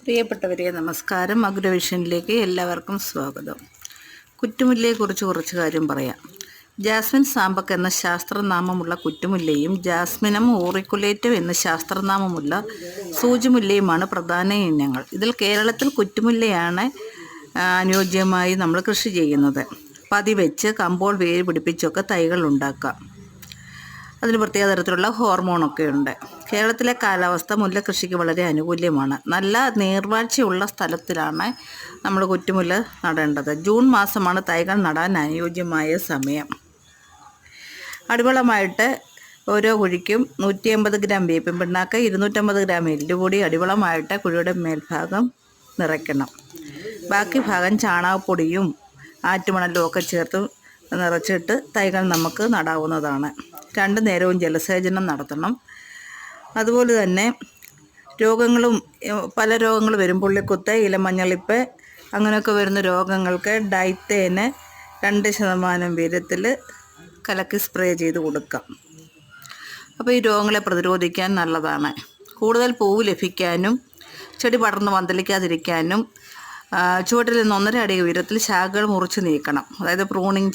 പ്രിയപ്പെട്ടവരെ നമസ്കാരം. അഗ്രവിഷനിലേക്ക് എല്ലാവർക്കും സ്വാഗതം. കുറ്റുമുല്ലയെക്കുറിച്ച് കുറച്ച് കാര്യം പറയാം. ജാസ്മിൻ സാമ്പക് എന്ന ശാസ്ത്രനാമമുള്ള കുറ്റുമുല്ലയും ജാസ്മിനം ഓറിക്കുലേറ്റം എന്ന ശാസ്ത്രനാമമുള്ള സൂചിമുല്ലയുമാണ് പ്രധാന ഇനങ്ങൾ. ഇതിൽ കേരളത്തിൽ കുറ്റുമുല്ലയാണ് അനുയോജ്യമായി നമ്മൾ കൃഷി ചെയ്യുന്നത്. പതി വെച്ച് കമ്പോൾ വേര് പിടിപ്പിച്ചൊക്കെ തൈകൾ ഉണ്ടാക്കാം. അതിന് പ്രത്യേക തരത്തിലുള്ള ഹോർമോണൊക്കെ ഉണ്ട്. കേരളത്തിലെ കാലാവസ്ഥ മുല്ല കൃഷിക്ക് വളരെ അനുകൂല്യമാണ്. നല്ല നീർവാഴ്ചയുള്ള സ്ഥലത്തിലാണ് നമ്മൾ കുറ്റുമുല്ല നടേണ്ടത്. ജൂൺ മാസമാണ് തൈകൾ നടാൻ അനുയോജ്യമായ സമയം. അടിവളമായിട്ട് ഓരോ കുഴിക്കും 150 ഗ്രാം വേപ്പിൻ പിണ്ണാക്ക്, 250 ഗ്രാം എല്ലുപൊടി അടിവളമായിട്ട് കുഴിയുടെ മേൽഭാഗം നിറയ്ക്കണം. ബാക്കി ഭാഗം ചാണകപ്പൊടിയും ആറ്റുമണലും ഒക്കെ ചേർത്ത് നിറച്ചിട്ട് തൈകൾ നമുക്ക് നടാവുന്നതാണ്. 2 നേരവും ജലസേചനം നടത്തണം. അതുപോലെ തന്നെ പല രോഗങ്ങൾ വരും. പുള്ളിക്കുത്ത്, ഇലമഞ്ഞളിപ്പ് അങ്ങനെയൊക്കെ വരുന്ന രോഗങ്ങൾക്ക് ഡൈത്തേന് 2% വീര്യത്തിൽ കലക്കി സ്പ്രേ ചെയ്ത് കൊടുക്കാം. അപ്പോൾ ഈ രോഗങ്ങളെ പ്രതിരോധിക്കാൻ നല്ലതാണ്. കൂടുതൽ പൂവ് ലഭിക്കാനും ചെടി പടർന്ന് പന്തലിക്കാതിരിക്കാനും ചുവട്ടിൽ നിന്ന് 1.5 അടി ഉയരത്തിൽ ശാഖകൾ മുറിച്ച് നീക്കണം. അതായത് പ്രൂണിങ്